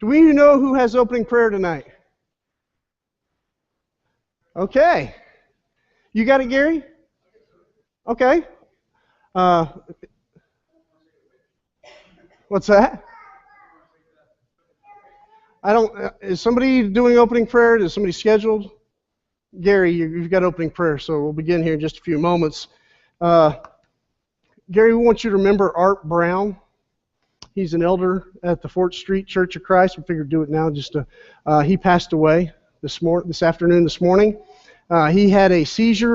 Do we know who has opening prayer tonight? Okay. You got it, Gary? Okay. What's that? Is somebody doing opening prayer? Is somebody scheduled? Gary, you've got opening prayer, so we'll begin here in just a few moments. Gary, we want you to remember Art Brown. He's an elder at the Fort Street Church of Christ. We figured do it now. He passed away this morning. He had a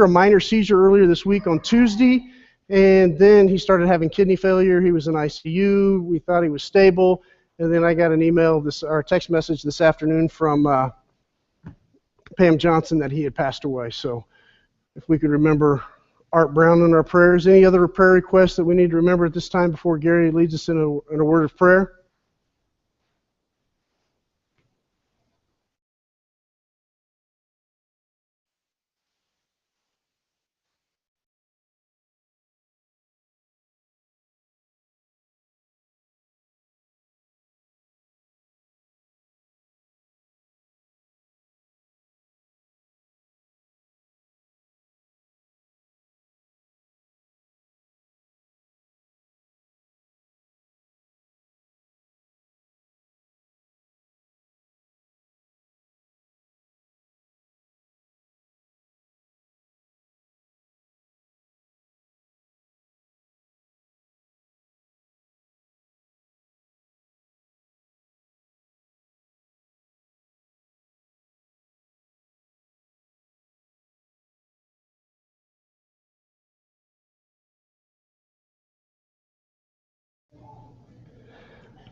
minor seizure earlier this week on Tuesday, and then he started having kidney failure. He was in ICU. We thought he was stable, and then I got an email, or text message this afternoon from Pam Johnson that he had passed away. So if we could remember Art Brown in our prayers. Any other prayer requests that we need to remember at this time before Gary leads us in a word of prayer?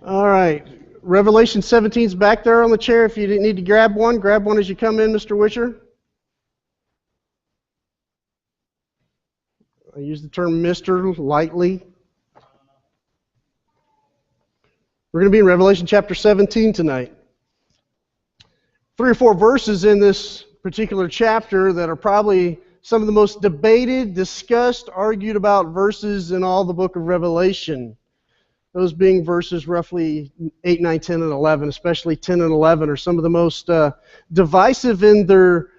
All right. Revelation 17 is back there on the chair. If you need to grab one as you come in, Mr. Wisher. I use the term Mr. lightly. We're going to be in Revelation chapter 17 tonight. 3 or 4 verses in this particular chapter that are probably some of the most debated, discussed, argued about verses in all the book of Revelation. Those being verses roughly 8, 9, 10, and 11, especially 10 and 11 are some of the most divisive in their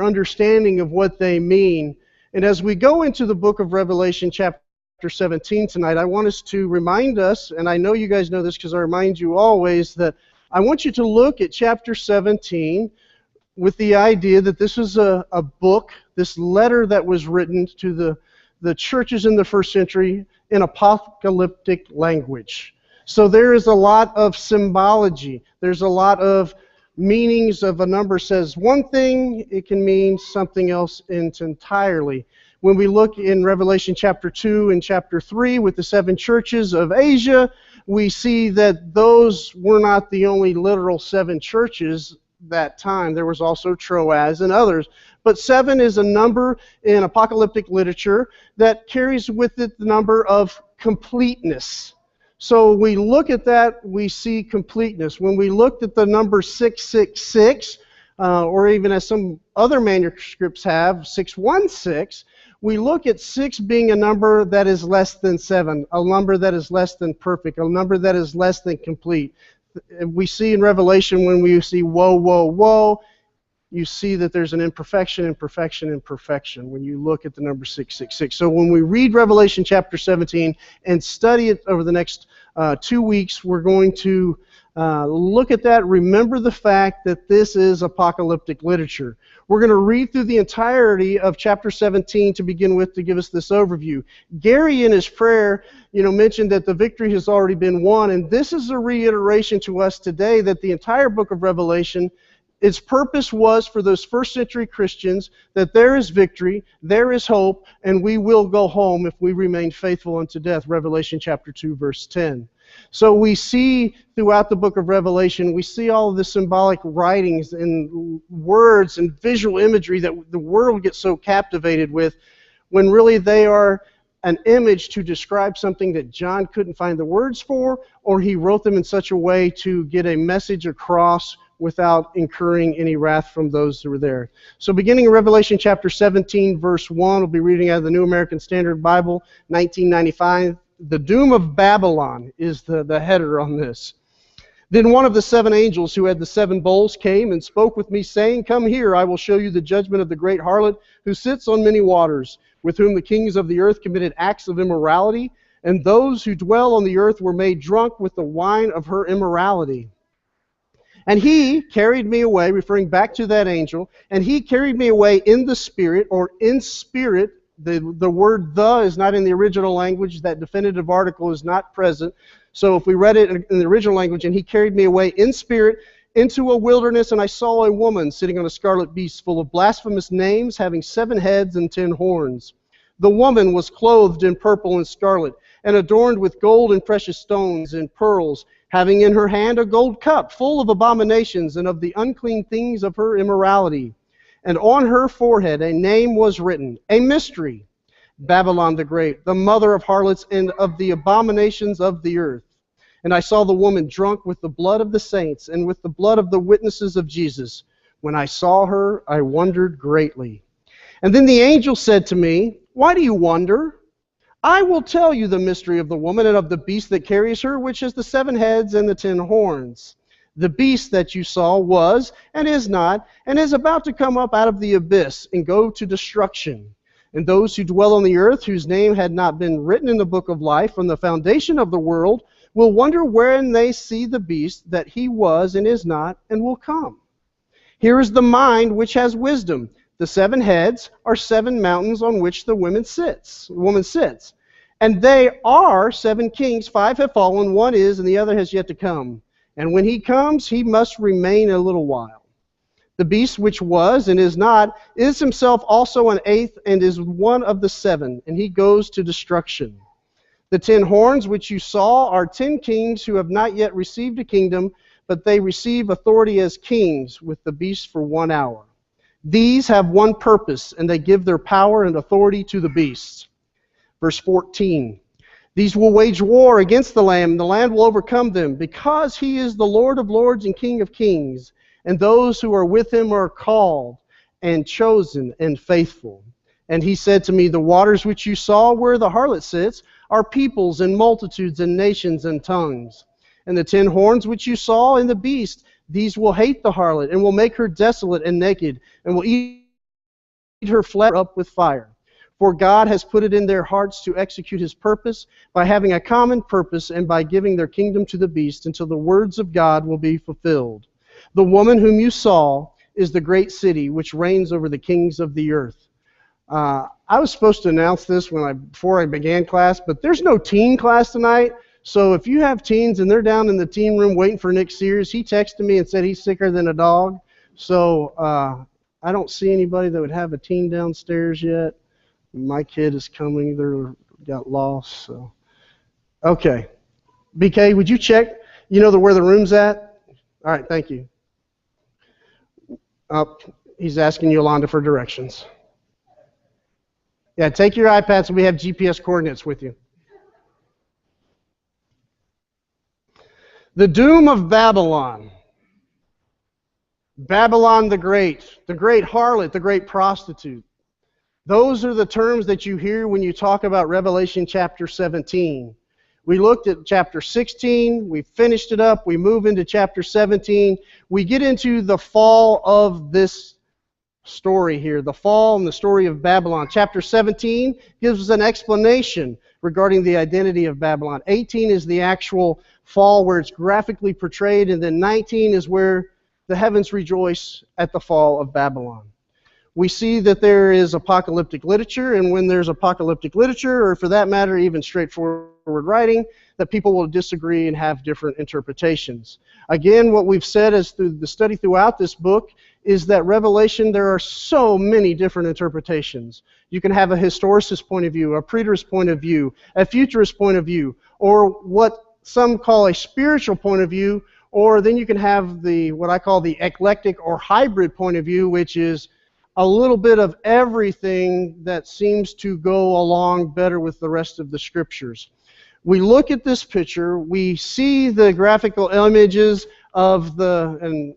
understanding of what they mean. And as we go into the book of Revelation chapter 17 tonight, I want us to remind us, and I know you guys know this because I remind you always, that I want you to look at chapter 17 with the idea that this is a book, this letter that was written to the churches in the first century in apocalyptic language. So there is a lot of symbology. There's a lot of meanings of a number says one thing, it can mean something else entirely. When we look in Revelation chapter 2 and chapter 3 with the 7 churches of Asia, we see that those were not the only literal 7 churches that time. There was also Troas and others. But 7 is a number in apocalyptic literature that carries with it the number of completeness. So we look at that, we see completeness. When we looked at the number 666, or even as some other manuscripts have, 616, we look at 6 being a number that is less than 7, a number that is less than perfect, a number that is less than complete. We see in Revelation when we see woe, woe, woe, you see that there's an imperfection, imperfection, imperfection when you look at the number 666. So when we read Revelation chapter 17 and study it over the next 2 weeks, we're going to look at that. Remember the fact that this is apocalyptic literature. We're going to read through the entirety of chapter 17 to begin with to give us this overview. Gary in his prayer, mentioned that the victory has already been won, and this is a reiteration to us today that the entire book of Revelation, its purpose was for those first century Christians that there is victory, there is hope, and we will go home if we remain faithful unto death. Revelation chapter 2, verse 10. So we see throughout the book of Revelation, we see all of the symbolic writings and words and visual imagery that the world gets so captivated with, when really they are an image to describe something that John couldn't find the words for, or he wrote them in such a way to get a message across without incurring any wrath from those who were there. So beginning in Revelation chapter 17, verse 1, we'll be reading out of the New American Standard Bible, 1995. The doom of Babylon is the header on this. Then one of the 7 angels who had the 7 bowls came and spoke with me, saying, Come here, I will show you the judgment of the great harlot who sits on many waters, with whom the kings of the earth committed acts of immorality, and those who dwell on the earth were made drunk with the wine of her immorality. And he carried me away, referring back to that angel, and he carried me away in the Spirit, or in spirit. The word "the" is not in the original language. That definitive article is not present. So if we read it in the original language, and he carried me away in spirit into a wilderness, and I saw a woman sitting on a scarlet beast full of blasphemous names, having 7 heads and 10 horns. The woman was clothed in purple and scarlet, and adorned with gold and precious stones and pearls, having in her hand a gold cup full of abominations and of the unclean things of her immorality. And on her forehead a name was written, a mystery, Babylon the Great, the mother of harlots and of the abominations of the earth. And I saw the woman drunk with the blood of the saints and with the blood of the witnesses of Jesus. When I saw her, I wondered greatly. And then the angel said to me, Why do you wonder? I will tell you the mystery of the woman and of the beast that carries her, which has the 7 heads and the 10 horns. The beast that you saw was, and is not, and is about to come up out of the abyss and go to destruction. And those who dwell on the earth, whose name had not been written in the book of life from the foundation of the world, will wonder wherein they see the beast that he was and is not, and will come. Here is the mind which has wisdom. The 7 heads are 7 mountains on which the woman sits. And they are 7 kings. 5 have fallen, 1 is, and the other has yet to come. And when he comes, he must remain a little while. The beast which was and is not is himself also an 8th, and is one of the 7, and he goes to destruction. The 10 horns which you saw are 10 kings who have not yet received a kingdom, but they receive authority as kings with the beast for 1 hour. These have one purpose, and they give their power and authority to the beasts. Verse 14. These will wage war against the Lamb, and the land will overcome them, because he is the Lord of lords and King of kings, and those who are with him are called and chosen and faithful. And he said to me, The waters which you saw where the harlot sits are peoples and multitudes and nations and tongues. And the 10 horns which you saw in the beast, these will hate the harlot, and will make her desolate and naked, and will eat her flesh up with fire. For God has put it in their hearts to execute his purpose, by having a common purpose, and by giving their kingdom to the beast, until the words of God will be fulfilled. The woman whom you saw is the great city, which reigns over the kings of the earth. I was supposed to announce this before I began class, but there's no teen class tonight. So if you have teens and they're down in the teen room waiting for Nick Sears, he texted me and said he's sicker than a dog. So I don't see anybody that would have a teen downstairs yet. My kid is coming. They got lost. So okay. BK, would you check? You know where the room's at? All right, thank you. He's asking Yolanda for directions. Yeah, take your iPad so we have GPS coordinates with you. The doom of Babylon. Babylon the great harlot, the great prostitute. Those are the terms that you hear when you talk about Revelation chapter 17. We looked at chapter 16, we finished it up, we move into chapter 17. We get into the fall of this story here, the fall and the story of Babylon. Chapter 17 gives us an explanation regarding the identity of Babylon. 18 is the actual fall where it's graphically portrayed, and then 19 is where the heavens rejoice at the fall of Babylon. We see that there is apocalyptic literature, and when there's apocalyptic literature, or for that matter, even straightforward writing, that people will disagree and have different interpretations. Again, what we've said is through the study throughout this book is that Revelation, there are so many different interpretations. You can have a historicist point of view, a preterist point of view, a futurist point of view, or what some call a spiritual point of view, or then you can have what I call the eclectic or hybrid point of view, which is a little bit of everything that seems to go along better with the rest of the scriptures. We look at this picture, we see the graphical images of and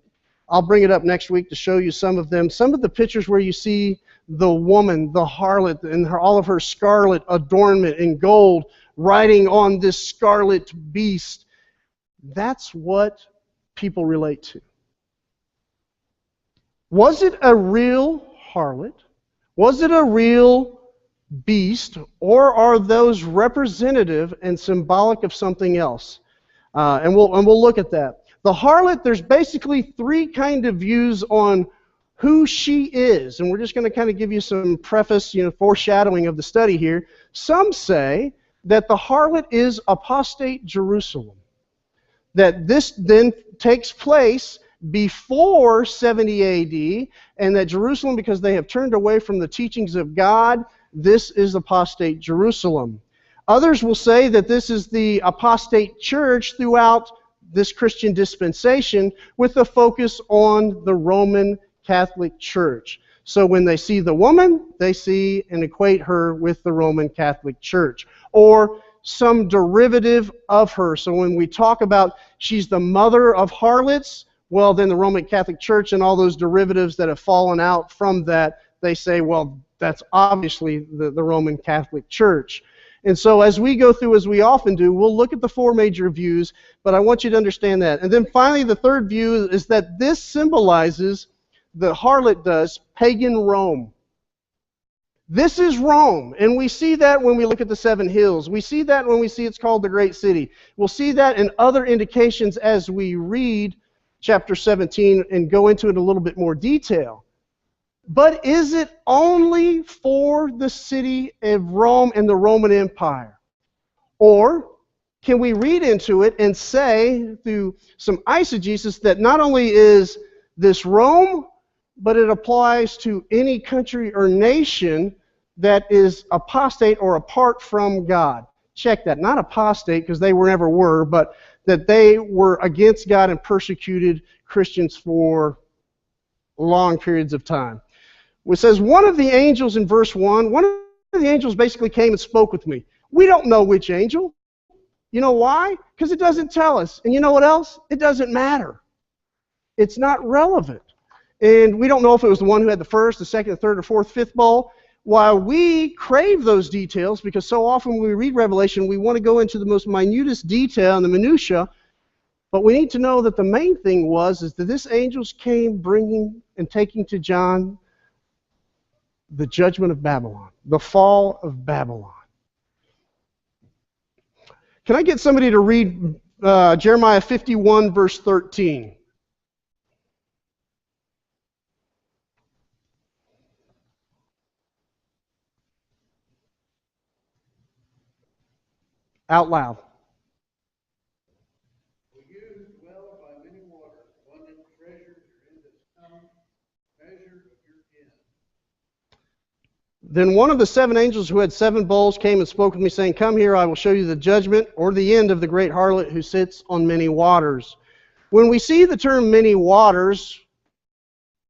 I'll bring it up next week to show you some of them. Some of the pictures where you see the woman, the harlot, and all of her scarlet adornment in gold, riding on this scarlet beast. That's what people relate to? Was it a real harlot? Was it a real beast? Or are those representative and symbolic of something else? And we'll look at that. The harlot, there's basically three kind of views on who she is. And we're just going to kind of give you some preface, foreshadowing of the study here. Some say that the harlot is apostate Jerusalem. That this then takes place before 70 AD, and that Jerusalem, because they have turned away from the teachings of God, this is apostate Jerusalem. Others will say that this is the apostate church throughout this Christian dispensation with a focus on the Roman Catholic Church. So when they see the woman, they see and equate her with the Roman Catholic Church, or some derivative of her. So when we talk about she's the mother of harlots, well, then the Roman Catholic Church and all those derivatives that have fallen out from that, they say, well, that's obviously the Roman Catholic Church. And so as we go through, as we often do, we'll look at the four major views, but I want you to understand that. And then finally, the third view is that this symbolizes, the harlot does, pagan Rome. This is Rome, and we see that when we look at the seven hills. We see that when we see it's called the Great City. We'll see that in other indications as we read chapter 17 and go into it in a little bit more detail. But is it only for the city of Rome and the Roman Empire? Or can we read into it and say, through some eisegesis, that not only is this Rome, but it applies to any country or nation that is apostate or apart from God? Check that. Not apostate, because they never were, but that they were against God and persecuted Christians for long periods of time. It says, one of the angels in verse 1, one of the angels basically came and spoke with me. We don't know which angel. You know why? Because it doesn't tell us. And you know what else? It doesn't matter. It's not relevant. And we don't know if it was the one who had the first, the second, the third, or fourth, fifth bowl. While we crave those details, because so often when we read Revelation, we want to go into the most minutest detail and the minutia, but we need to know that the main thing is that this angels came bringing and taking to John the judgment of Babylon, the fall of Babylon. Can I get somebody to read Jeremiah 51, verse 13? Out loud. Then one of the seven angels who had seven bowls came and spoke with me, saying, come here, I will show you the judgment or the end of the great harlot who sits on many waters. When we see the term many waters,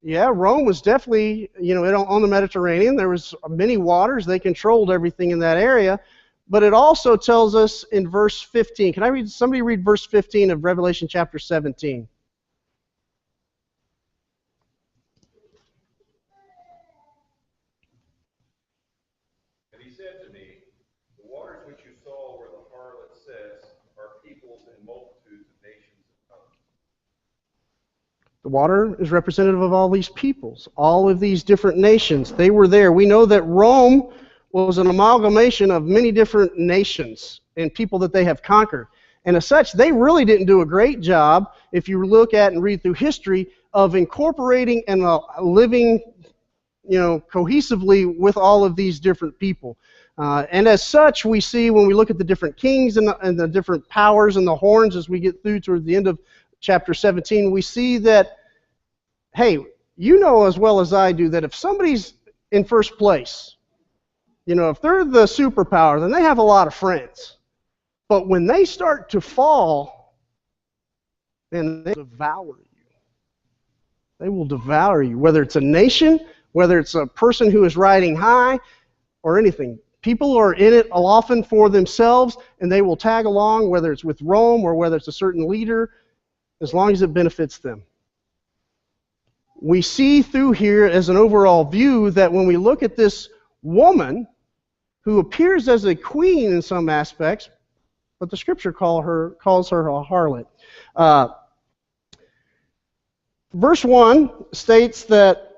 yeah, Rome was definitely, on the Mediterranean. There was many waters. They controlled everything in that area. But it also tells us in verse 15. Can somebody read verse 15 of Revelation chapter 17? And he said to me, the waters which you saw where the harlot sits are peoples and multitudes of nations and tongues. The water is representative of all these peoples, all of these different nations. They were there. We know that Rome was an amalgamation of many different nations and people that they have conquered. And as such, they really didn't do a great job, if you look at and read through history, of incorporating and living cohesively with all of these different people. And as such, we see when we look at the different kings and the different powers and the horns as we get through toward the end of chapter 17, we see that, hey, you know as well as I do that if somebody's in first place, if they're the superpower, then they have a lot of friends. But when they start to fall, then they devour you. They will devour you, whether it's a nation, whether it's a person who is riding high, or anything. People are in it often for themselves, and they will tag along, whether it's with Rome or whether it's a certain leader, as long as it benefits them. We see through here as an overall view that when we look at this woman, who appears as a queen in some aspects, but the Scripture calls her a harlot. Verse 1 states that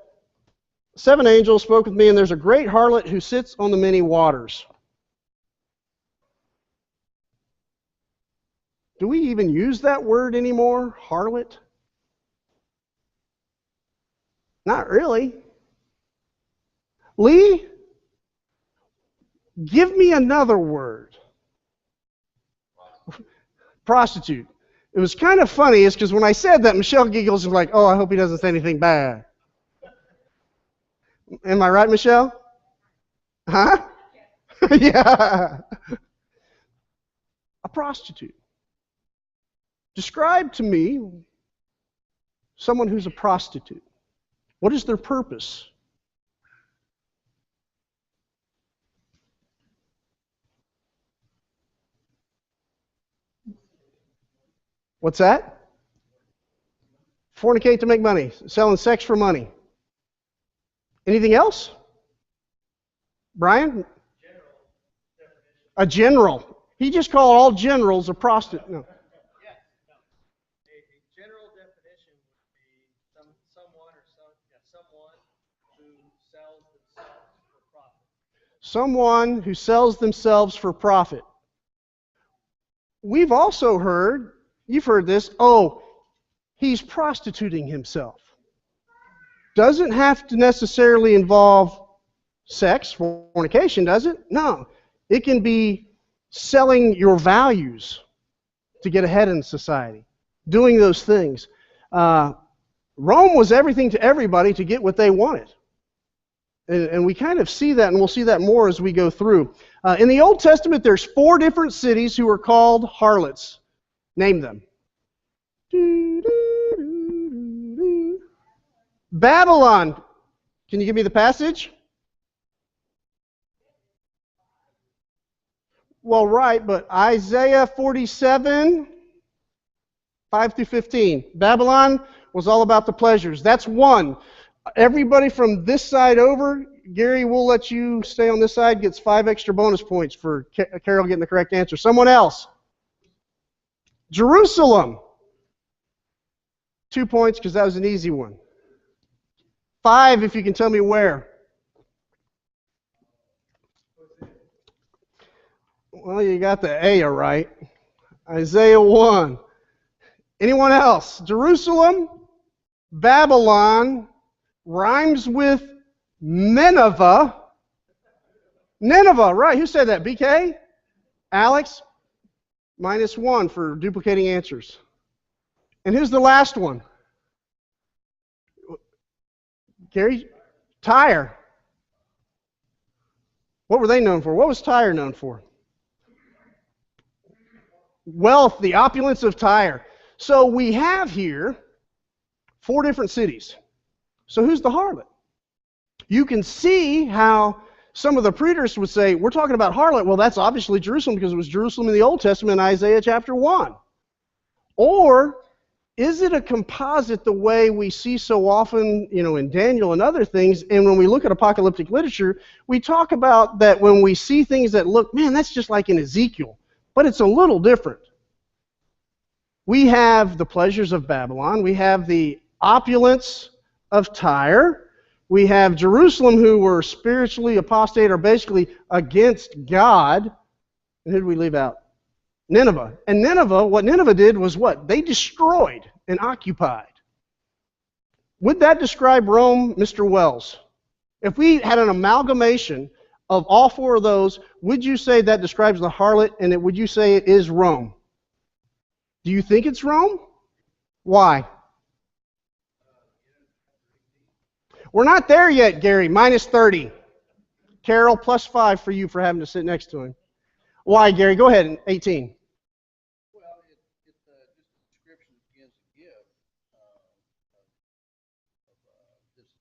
7 angels spoke with me, and there's a great harlot who sits on the many waters. Do we even use that word anymore, harlot? Not really. Lee, give me another word. Prostitute. It was kind of funny, is because when I said that, Michelle giggles and was like, oh, I hope he doesn't say anything bad. Am I right, Michelle? Huh? Yeah. A prostitute. Describe to me someone who's a prostitute. What is their purpose? What's that? Fornicate to make money. Selling sex for money. Anything else? Brian? A general. He just called all generals a prostitute. No. A general definition would be someone who sells themselves for profit. Someone who sells themselves for profit. We've also heard, you've heard this, oh, he's prostituting himself. Doesn't have to necessarily involve sex, fornication, does it? No. It can be selling your values to get ahead in society, doing those things. Rome was everything to everybody to get what they wanted. And we kind of see that, and we'll see that more as we go through. In the Old Testament, there's 4 different cities who are called harlots. Name them. Babylon. Can you give me the passage? Well, right, but Isaiah 47, 5 through 15. Babylon was all about the pleasures. That's one. Everybody from this side over, Gary, we'll let you stay on this side, gets 5 extra bonus points for Carol getting the correct answer. Someone else. Jerusalem. 2 points because that was an easy one. 5 if you can tell me where. Well, you got the A right. Isaiah 1. Anyone else? Jerusalem, Babylon, rhymes with Nineveh. Nineveh, right. Who said that? BK? Alex? -1 for duplicating answers. And who's the last one? Gary? Tyre. What were they known for? What was Tyre known for? Wealth, the opulence of Tyre. So we have here 4 different cities. So who's the harlot? You can see how some of the preterists would say, we're talking about harlot. Well, that's obviously Jerusalem because it was Jerusalem in the Old Testament in Isaiah chapter 1. Or is it a composite the way we see so often, in Daniel and other things? And when we look at apocalyptic literature, we talk about that when we see things that look, man, that's just like in Ezekiel. But it's a little different. We have the pleasures of Babylon. We have the opulence of Tyre. We have Jerusalem, who were spiritually apostate or basically against God. And who did we leave out? Nineveh. And Nineveh, what Nineveh did was what? They destroyed and occupied. Would that describe Rome, Mr. Wells? If we had an amalgamation of all 4 of those, would you say that describes the harlot, and would you say it is Rome? Do you think it's Rome? Why? We're not there yet, Gary. -30. Carol, +5 for you for having to sit next to him. Why, Gary? Go ahead, 18. Well, just the description begins to give this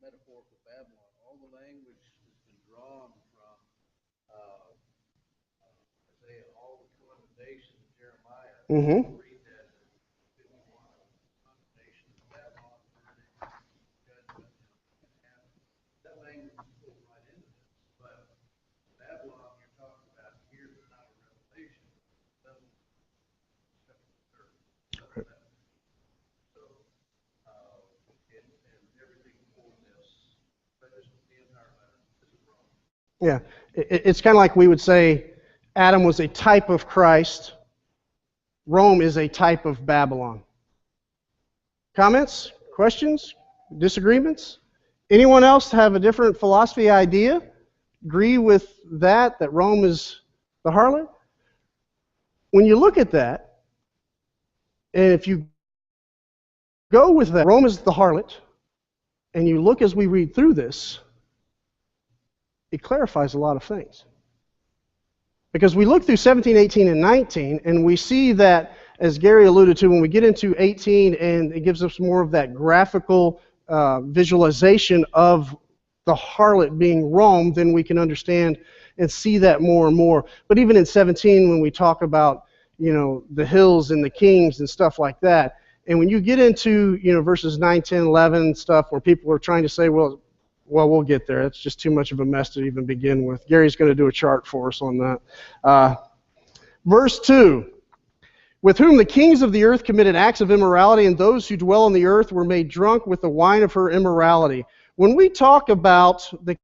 metaphorical Babylon. All the language has been drawn from Isaiah, all the condemnation of Jeremiah. Mm-hmm. Read that condemnation of Babylon, judgment, and that language is pulled right into this. But Babylon, you're talking about here, is not a revelation. It doesn't. So Yeah. It's kind of like we would say Adam was a type of Christ. Rome is a type of Babylon. Comments? Questions? Disagreements? Anyone else have a different philosophy idea? Agree with that Rome is the harlot? When you look at that, and if you go with that, Rome is the harlot, and you look as we read through this, it clarifies a lot of things. Because we look through 17, 18, and 19, and we see that, as Gary alluded to, when we get into 18, and it gives us more of that graphical visualization of the harlot being Rome, then we can understand and see that more and more. But even in 17, when we talk about, the hills and the kings and stuff like that, and when you get into, verses 9, 10, 11 stuff where people are trying to say, well, we'll get there. It's just too much of a mess to even begin with. Gary's going to do a chart for us on that. Verse 2, with whom the kings of the earth committed acts of immorality, and those who dwell on the earth were made drunk with the wine of her immorality. When we talk about the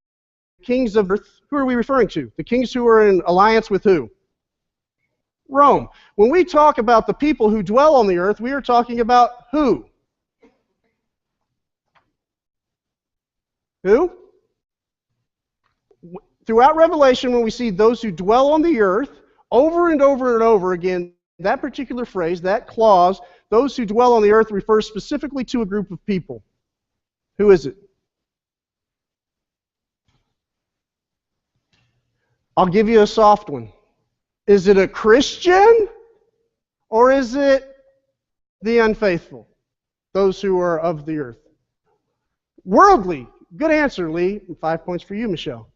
kings of earth, who are we referring to? The kings who are in alliance with who? Rome. When we talk about the people who dwell on the earth, we are talking about who? Who? Throughout Revelation, when we see those who dwell on the earth, over and over and over again, that particular phrase, that clause, those who dwell on the earth, refers specifically to a group of people. Who is it? I'll give you a soft one. Is it a Christian, or is it the unfaithful? Those who are of the earth. Worldly. Good answer, Lee. 5 points for you, Michelle.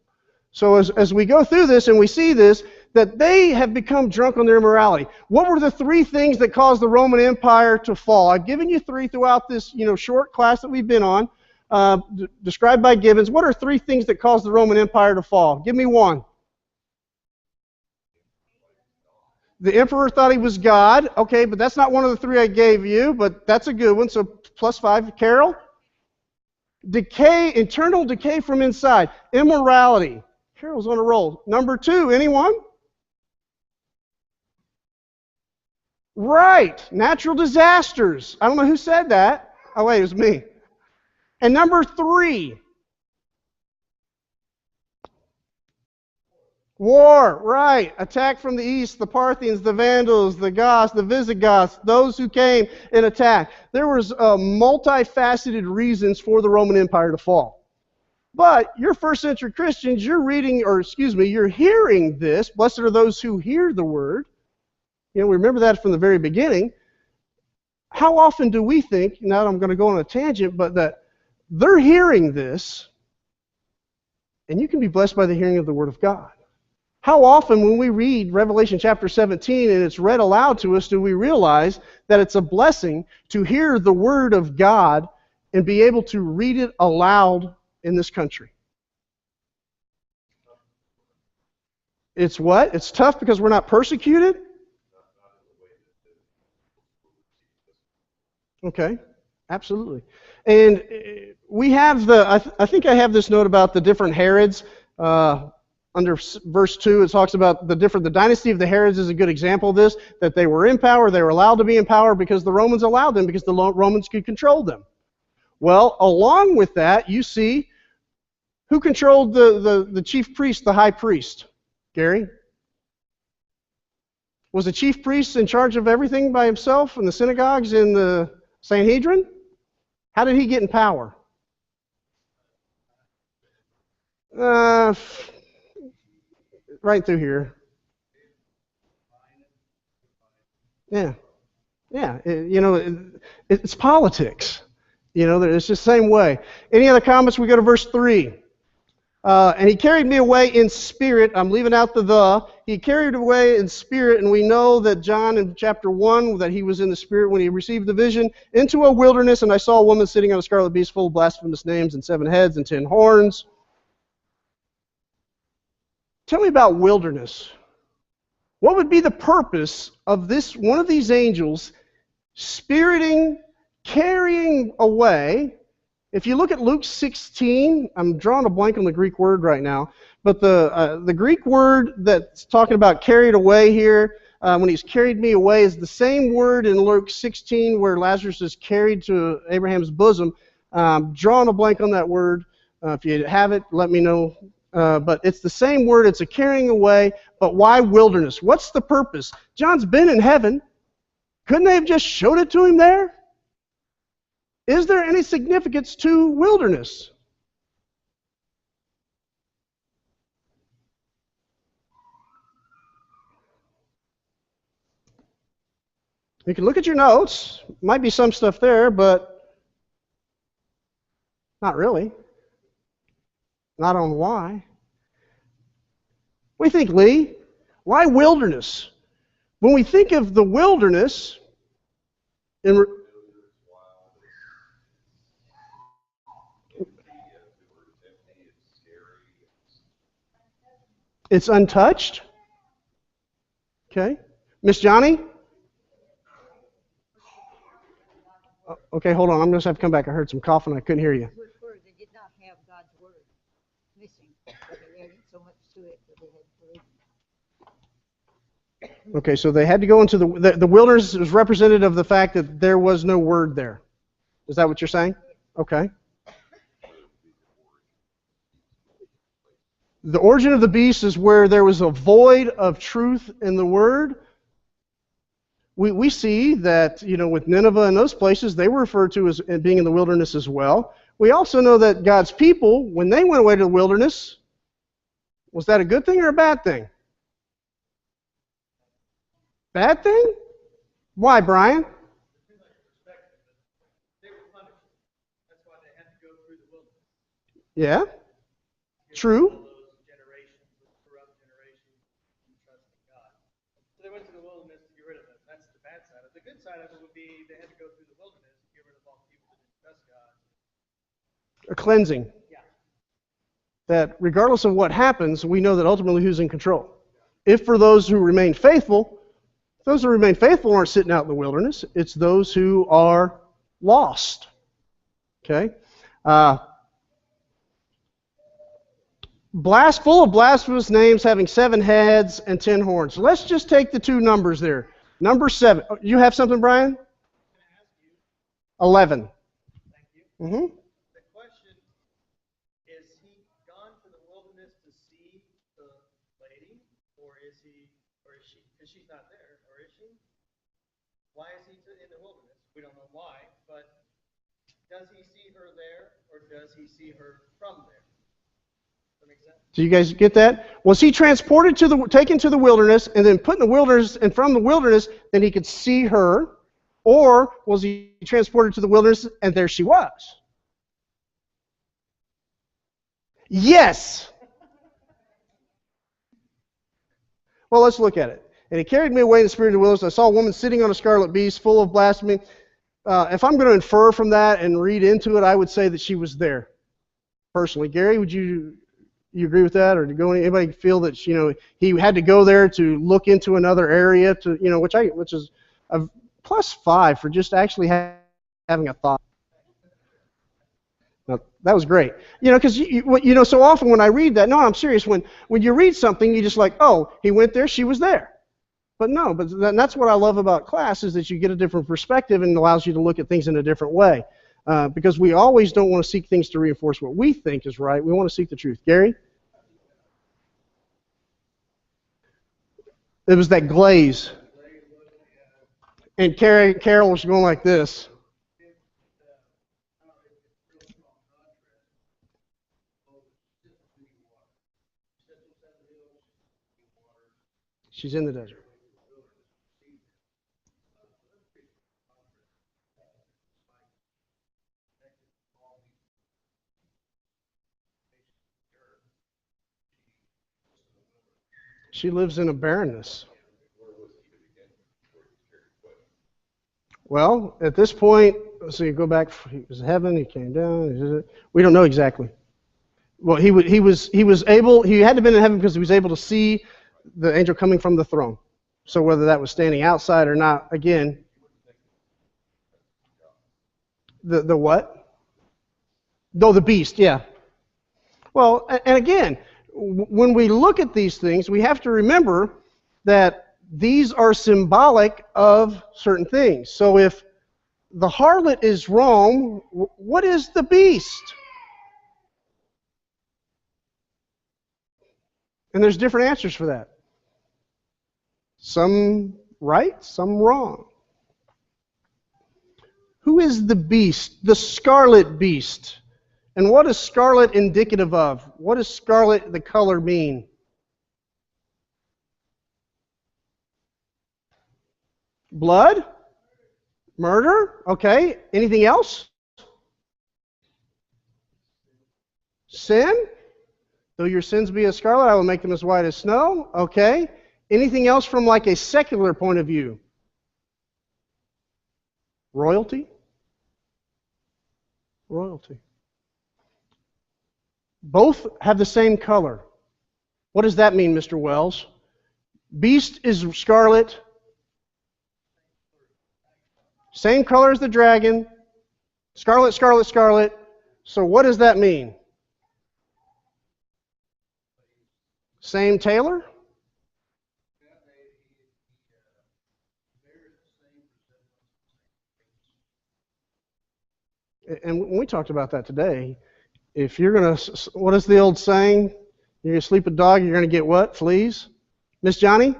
So as we go through this and we see this, that they have become drunk on their immorality. What were the 3 things that caused the Roman Empire to fall? I've given you 3 throughout this short class that we've been on, described by Gibbons. What are 3 things that caused the Roman Empire to fall? Give me one. The emperor thought he was God. Okay, but that's not one of the 3 I gave you, but that's a good one. So +5. Carol? Decay, internal decay from inside. Immorality. Carol's on a roll. Number 2, anyone? Right. Natural disasters. I don't know who said that. Oh, wait, it was me. And number 3. War, right. Attack from the east, the Parthians, the Vandals, the Goths, the Visigoths, those who came and attacked. There was multifaceted reasons for the Roman Empire to fall. But you're first century Christians, you're hearing this. Blessed are those who hear the word. Remember that from the very beginning. How often do we think, now I'm going to go on a tangent, but that they're hearing this, and you can be blessed by the hearing of the word of God. How often when we read Revelation chapter 17 and it's read aloud to us do we realize that it's a blessing to hear the Word of God and be able to read it aloud in this country? It's what? It's tough because we're not persecuted? Okay, absolutely. And we have I think I have this note about the different Herods. Under verse 2, it talks about the dynasty of the Herods is a good example of this, that they were in power, they were allowed to be in power because the Romans allowed them, because the Romans could control them. Well, along with that, you see, who controlled the chief priest, the high priest? Gary? Was the chief priest in charge of everything by himself in the synagogues in the Sanhedrin? How did he get in power? Right through here. Yeah. It's politics. It's just the same way. Any other comments? We go to verse 3. And he carried me away in spirit. I'm leaving out the. He carried away in spirit, and we know that John in chapter 1, that he was in the spirit when he received the vision, into a wilderness, and I saw a woman sitting on a scarlet beast full of blasphemous names and 7 heads and 10 horns. Tell me about wilderness. What would be the purpose of one of these angels carrying away If you look at Luke 16, I'm drawing a blank on the Greek word right now, but the Greek word that's talking about carried away here, when he's carried me away, is the same word in Luke 16 where Lazarus is carried to Abraham's bosom. Drawing a blank on that word. If you have it, let me know. But it's the same word. It's a carrying away. But why wilderness? What's the purpose? John's been in heaven. Couldn't they have just showed it to him there? Is there any significance to wilderness? You can look at your notes. Might be some stuff there, but not really. Not on why. What do you think, Lee? Why wilderness? When we think of the wilderness, it's untouched. Okay. Miss Johnny? Okay, hold on. I'm going to have to come back. I heard some coughing. I couldn't hear you. They did not have God's word missing, but they added so much to it that they had to. Okay, so they had to go into the wilderness is representative of the fact that there was no word there. Is that what you're saying? Okay. The origin of the beast is where there was a void of truth in the word. We see that, with Nineveh and those places, they were referred to as being in the wilderness as well. We also know that God's people, when they went away to the wilderness, was that a good thing or a bad thing? Bad thing? Why, Brian? They were punished. That's why they had to go through the wilderness. Yeah. True. Those generations, those corrupt generations, who trusted God. So they went to the wilderness to get rid of them. That's the bad side of it. The good side of it would be they had to go through the wilderness to get rid of all the people that didn't trust God. A cleansing. Yeah. That regardless of what happens, we know that ultimately who's in control. If for those who remain faithful, those who remain faithful aren't sitting out in the wilderness. It's those who are lost. Okay? Full of blasphemous names having 7 heads and 10 horns. Let's just take the 2 numbers there. Number 7. You have something, Brian? 11. Thank you. Mm-hmm. The question, is he gone to the wilderness to see the lady, or is she? Because she's not there, or is she? Why is he in the wilderness? We don't know why, but does he see her there, or does he see her from there? Does that make sense? Do you guys get that? Was he transported taken to the wilderness, and then put in the wilderness, and from the wilderness, then he could see her? Or was he transported to the wilderness, and there she was? Yes! Well, let's look at it. And he carried me away in the spirit of the wilderness. I saw a woman sitting on a scarlet beast, full of blasphemy. If I'm going to infer from that and read into it, I would say that she was there. Personally, Gary, would you agree with that, or anybody feel that he had to go there to look into another area to which is a +5 for just actually having a thought. Now, that was great. Because so often when I read that, no, I'm serious. When you read something, you just like, oh, he went there, she was there. But no, that's what I love about class, is that you get a different perspective and it allows you to look at things in a different way. Because we always don't want to seek things to reinforce what we think is right. We want to seek the truth. Gary? It was that glaze. And Carol was going like this. She's in the desert. She lives in a barrenness. Well, at this point, so you go back, he was in heaven, he came down, we don't know exactly. Well, he had to have been in heaven because he was able to see the angel coming from the throne. So whether that was standing outside or not, again, the what? No, the beast, yeah. Well, and again, when we look at these things, we have to remember that these are symbolic of certain things. So if the harlot is Rome, what is the beast? And there's different answers for that. Some right, some wrong. Who is the beast? The scarlet beast. And what is scarlet indicative of? What does scarlet, the color, mean? Blood? Murder? Okay. Anything else? Sin? Though your sins be as scarlet, I will make them as white as snow. Okay. Anything else from like a secular point of view? Royalty? Royalty. Both have the same color. What does that mean, Mr. Wells? Beast is scarlet. Same color as the dragon. Scarlet, scarlet, scarlet. So what does that mean? Same tailor? And we talked about that today. If you're going to, what is the old saying? You're going to sleep with a dog, you're going to get what? Fleas? Miss Johnny?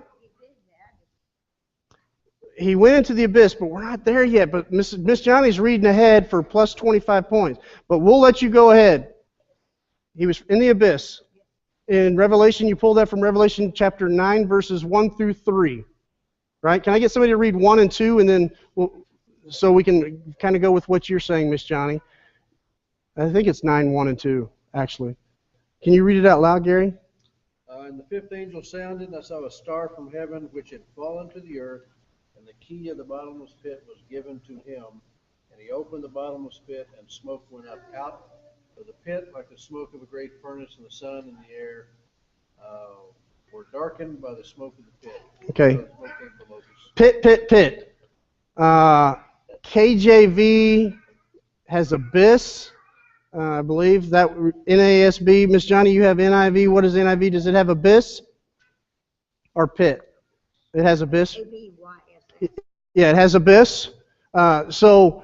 He went into the abyss, but we're not there yet. But Miss Johnny's reading ahead for plus 25 points. But we'll let you go ahead. He was in the abyss. In Revelation, you pull that from Revelation chapter 9, verses 1 through 3. Right? Can I get somebody to read 1 and 2, and then so we can kind of go with what you're saying, Miss Johnny? I think it's 9, 1 and 2, actually. Can you read it out loud, Gary? And the fifth angel sounded, and I saw a star from heaven which had fallen to the earth, and the key of the bottomless pit was given to him. And he opened the bottomless pit, and smoke went up out of the pit like the smoke of a great furnace, and the sun and the air were darkened by the smoke of the pit. Okay. So the smoke came below us. Pit, pit, pit. KJV has abyss. I believe that NASB. Miss Johnny, you have NIV. What is NIV? Does it have abyss or pit? It has abyss. Yeah, it has abyss. So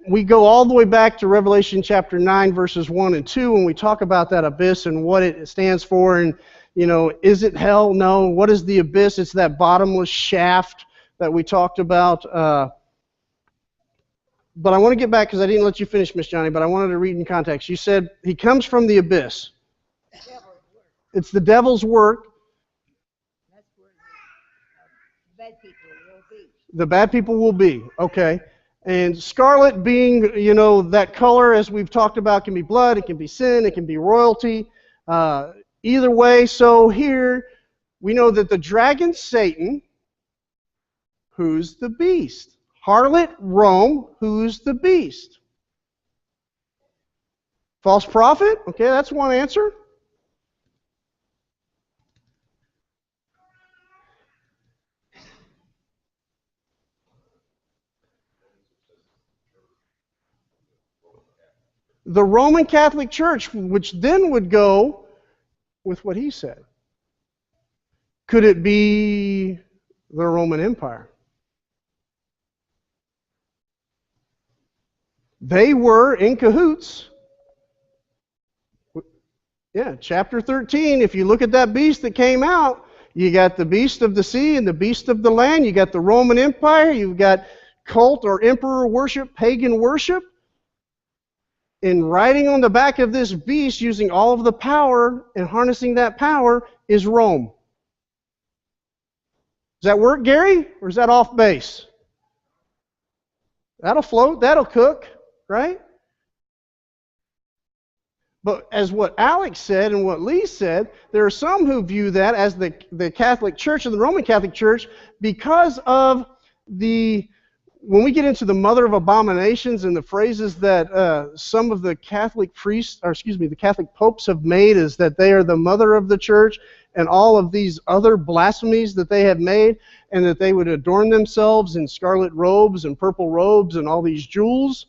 we go all the way back to Revelation chapter 9, verses 1 and 2, when we talk about that abyss and what it stands for. And, you know, is it hell? No. What is the abyss? It's that bottomless shaft that we talked about. But I want to get back, because I didn't let you finish, Miss Johnny, but I wanted to read in context. You said he comes from the abyss. It's the devil's work. That's where the bad people will be. The bad people will be, okay. And scarlet being, you know, that color, as we've talked about, can be blood, it can be sin, it can be royalty. Either way, so here we know that the dragon, Satan, who's the beast? Harlot, Rome, who's the beast? False prophet? Okay, that's one answer. The Roman Catholic Church, which then would go with what he said. Could it be the Roman Empire? They were in cahoots. Yeah, chapter 13, if you look at that beast that came out, you got the beast of the sea and the beast of the land. You got the Roman Empire. You've got cult or emperor worship, pagan worship. And riding on the back of this beast, using all of the power and harnessing that power, is Rome. Does that work, Gary? Or is that off base? That'll float, that'll cook, right? But as what Alex said and what Lee said, there are some who view that as the Catholic Church and the Roman Catholic Church because of when we get into the mother of abominations and the phrases that some of the Catholic priests, or excuse me, the Catholic popes have made, is that they are the mother of the church, and all of these other blasphemies that they have made, and that they would adorn themselves in scarlet robes and purple robes and all these jewels.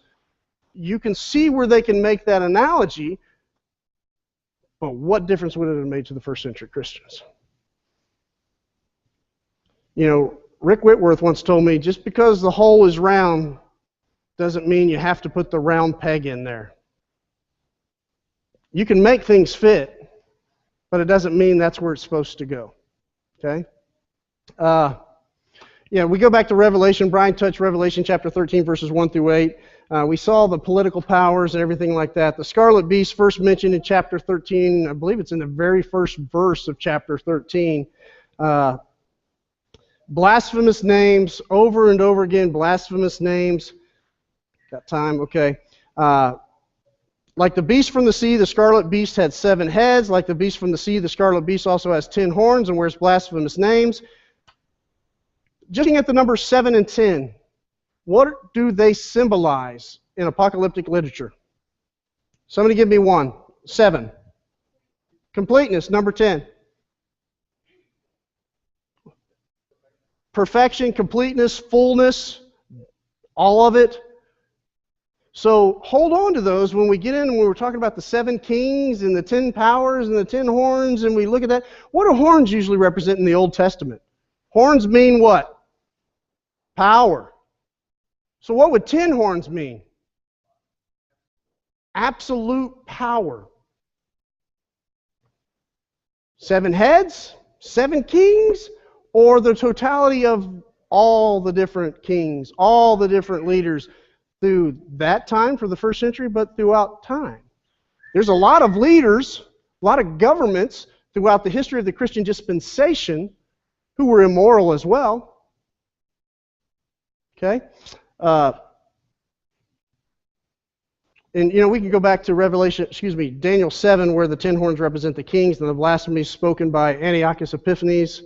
you can see where they can make that analogy, but what difference would it have made to the first century Christians? You know, Rick Whitworth once told me, just because the hole is round doesn't mean you have to put the round peg in there. You can make things fit, but it doesn't mean that's where it's supposed to go. Okay? We go back to Revelation. Brian touched Revelation chapter 13, verses 1 through 8. We saw the political powers and everything like that. The scarlet beast first mentioned in chapter 13, I believe it's in the very first verse of chapter 13. Blasphemous names, over and over again, blasphemous names. Got time? Okay. Like the beast from the sea, the scarlet beast had 7 heads. Like the beast from the sea, the scarlet beast also has 10 horns and wears blasphemous names. Just looking at the numbers 7 and 10, what do they symbolize in apocalyptic literature? Somebody give me one. 7. Completeness, number 10. Perfection, completeness, fullness, all of it. So hold on to those when we get in and when we're talking about the 7 kings and the 10 powers and the 10 horns and we look at that. What do horns usually represent in the Old Testament? Horns mean what? Power. So what would 10 horns mean? Absolute power. 7 heads, 7 kings, or the totality of all the different kings, all the different leaders through that time for the first century, but throughout time. There's a lot of leaders, a lot of governments throughout the history of the Christian dispensation who were immoral as well. Okay? And we can go back to Daniel 7, where the 10 horns represent the kings and the blasphemy spoken by Antiochus Epiphanes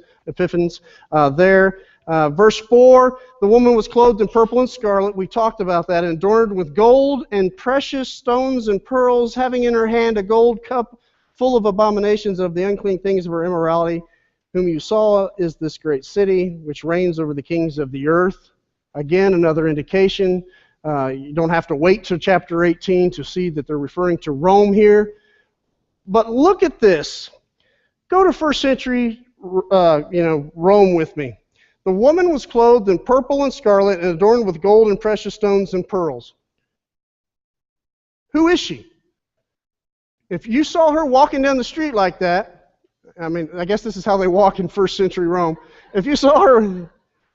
there. Verse 4, the woman was clothed in purple and scarlet. We talked about that. And adorned with gold and precious stones and pearls, having in her hand a gold cup full of abominations of the unclean things of her immorality, whom you saw is this great city, which reigns over the kings of the earth. Again, another indication. You don't have to wait till chapter 18 to see that they're referring to Rome here. But look at this. Go to first century Rome with me. The woman was clothed in purple and scarlet and adorned with gold and precious stones and pearls. Who is she? If you saw her walking down the street like that, I guess this is how they walk in first century Rome. If you saw her,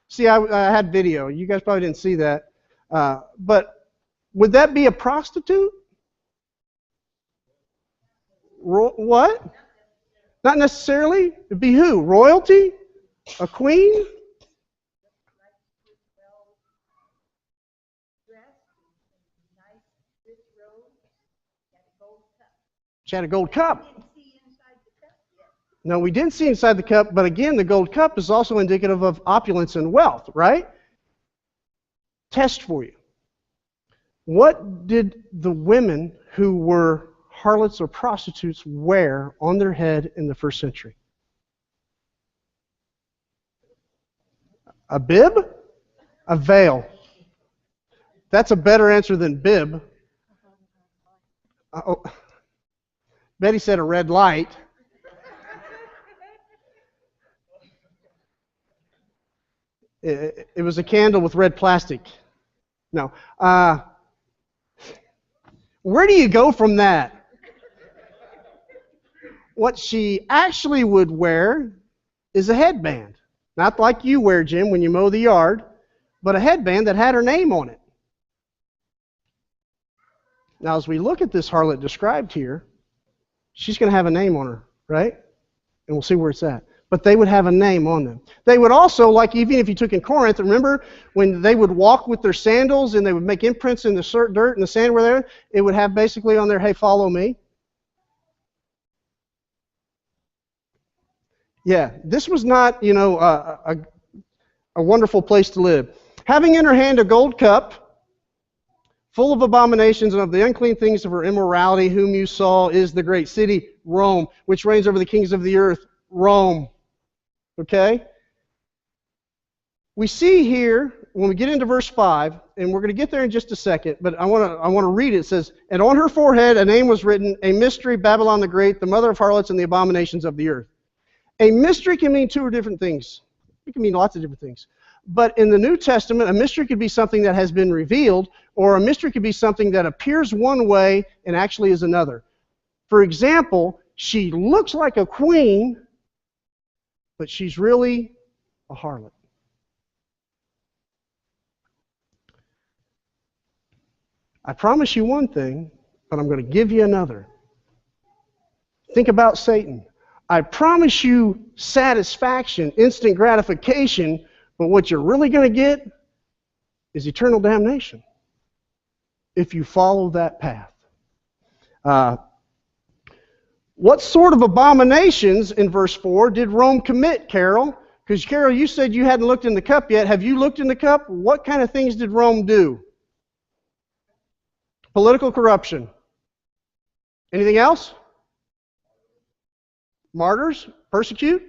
see, I had video. You guys probably didn't see that. But would that be a prostitute? What? Not necessarily. It'd be who? Royalty? A queen? She had a gold cup. No, we didn't see inside the cup, but again, the gold cup is also indicative of opulence and wealth, right? Test for you. What did the women who were harlots or prostitutes wear on their head in the first century? A bib? A veil. That's a better answer than bib. Betty said a red light. It was a candle with red plastic. No. Where do you go from that? What she actually would wear is a headband. Not like you wear, Jim, when you mow the yard, but a headband that had her name on it. Now, as we look at this harlot described here, she's going to have a name on her, right? And we'll see where it's at. But they would have a name on them. They would also, like even if you took in Corinth, remember when they would walk with their sandals and they would make imprints in the dirt and the sand were there, it would have basically on there, hey, follow me. Yeah, this was not, a wonderful place to live. Having in her hand a gold cup full of abominations and of the unclean things of her immorality, whom you saw is the great city, Rome, which reigns over the kings of the earth, Rome. Okay? We see here, when we get into verse 5, and we're going to get there in just a second, but I want to read it. It says, "And on her forehead a name was written, a mystery, Babylon the Great, the mother of harlots and the abominations of the earth." A mystery can mean two different things. It can mean lots of different things. But in the New Testament, a mystery could be something that has been revealed, or a mystery could be something that appears one way and actually is another. For example, she looks like a queen, but she's really a harlot. I promise you one thing, but I'm going to give you another. Think about Satan. I promise you satisfaction, instant gratification, but what you're really going to get is eternal damnation if you follow that path. What sort of abominations, in verse 4, did Rome commit, Carol? Because, Carol, you said you hadn't looked in the cup yet. Have you looked in the cup? What kind of things did Rome do? Political corruption. Anything else? Martyrs? Persecute?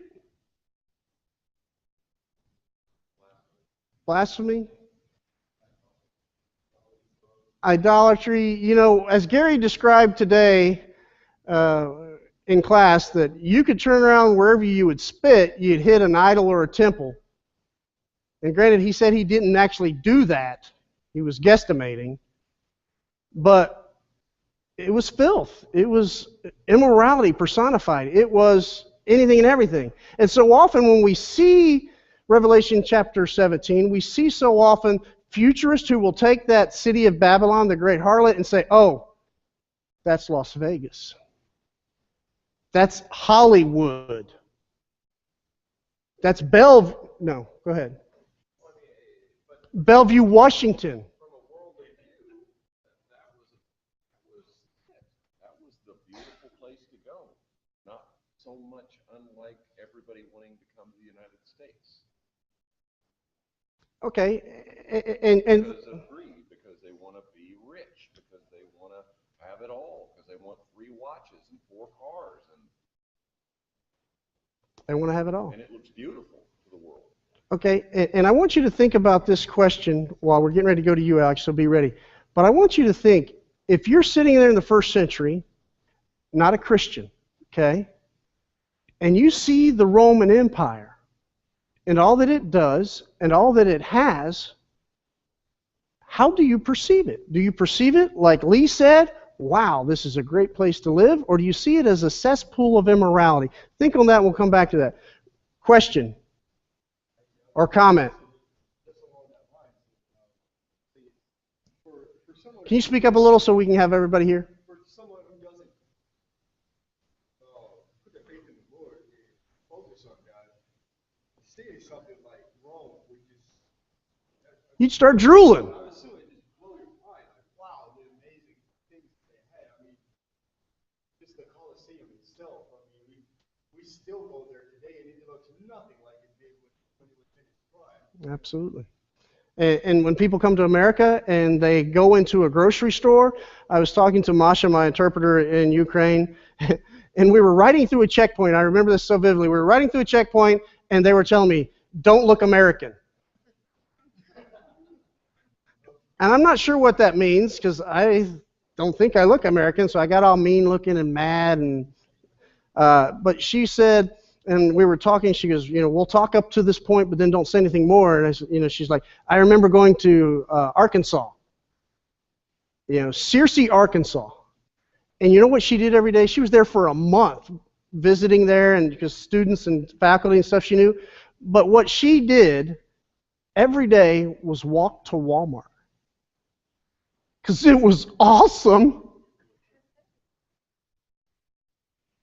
Blasphemy? Idolatry. You know, as Gary described today in class, that you could turn around wherever you would spit, you'd hit an idol or a temple. And granted, he said he didn't actually do that. He was guesstimating. But it was filth. It was immorality personified. It was anything and everything. And so often when we see Revelation chapter 17, we see so often futurists who will take that city of Babylon, the great harlot, and say, oh, that's Las Vegas. That's Hollywood. That's Bellevue. No, go ahead. Bellevue, Washington. From a worldly view, that was the beautiful place to go. Not so much unlike everybody wanting to come to the United States. Okay, and Because of greed, because they want to be rich, because they want to have it all, because they want 3 watches and 4 cars, and they want to have it all. it looks beautiful to the world. Okay, and I want you to think about this question while we're getting ready to go to you, Alex, so be ready. But I want you to think, if you're sitting there in the first century, not a Christian, okay, and you see the Roman Empire and all that it does and all that it has, how do you perceive it? Do you perceive it like Lee said, wow, this is a great place to live, or do you see it as a cesspool of immorality? Think on that, and we'll come back to that. Question or comment? Can you speak up a little so we can have everybody here? For someone who doesn't put their faith in the Lord, focus on God, seeing something like Rome, which is, You'd start drooling. I would assume it just blow your mind. Like, wow, the amazing things that they had. I mean, just the Colosseum itself. I mean, we still go there today, and it looks nothing like it did when it was finished prior. Absolutely. And when people come to America and they go into a grocery store, I was talking to Masha, my interpreter in Ukraine, and we were riding through a checkpoint. I remember this so vividly. We were riding through a checkpoint, and they were telling me, don't look American. And I'm not sure what that means, because I don't think I look American, so I got all mean looking and mad. And but she said, and we were talking, she goes, you know, we'll talk up to this point, but then don't say anything more. And I said, you know, she's like, I remember going to Arkansas, you know, Searcy, Arkansas. And you know what she did every day? She was there for a month visiting there, and because students and faculty and stuff she knew. But what she did every day was walk to Walmart, because it was awesome.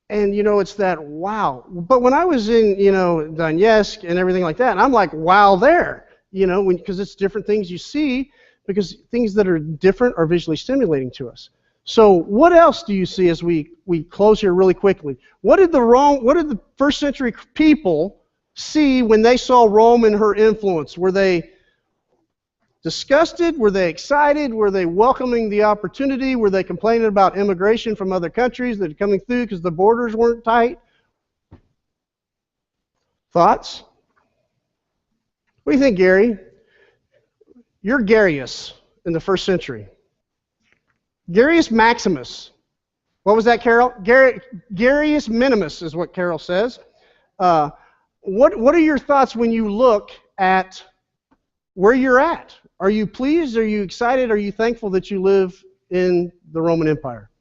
And, you know, it's that wow. But when I was in, you know, Donetsk and everything like that, I'm like, wow there, you know, because it's different things you see, because things that are different are visually stimulating to us. So what else do you see as we close here really quickly? What did the first century people see when they saw Rome and her influence? Were they disgusted? Were they excited? Were they welcoming the opportunity? Were they complaining about immigration from other countries that are coming through because the borders weren't tight? Thoughts? What do you think, Gary? You're Garius. in the first century. Gaius Maximus. What was that, Carol? Gaius Minimus is what Carol says. What are your thoughts when you look at where you're at? Are you pleased? Are you excited? Are you thankful that you live in the Roman Empire?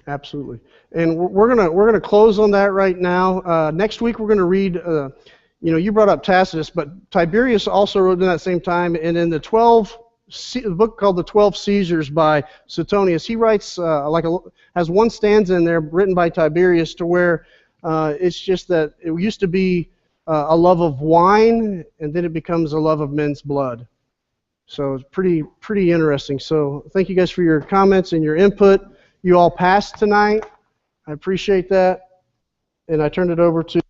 Absolutely. And we're gonna close on that right now. Next week we're gonna read. You brought up Tacitus, but Tiberius also wrote in that same time, and in the book called The 12 Caesars by Suetonius, he writes has one stanza in there written by Tiberius to where it's just that it used to be a love of wine, and then it becomes a love of men's blood. So it's pretty interesting. So thank you guys for your comments and your input. You all passed tonight. I appreciate that. And I turned it over to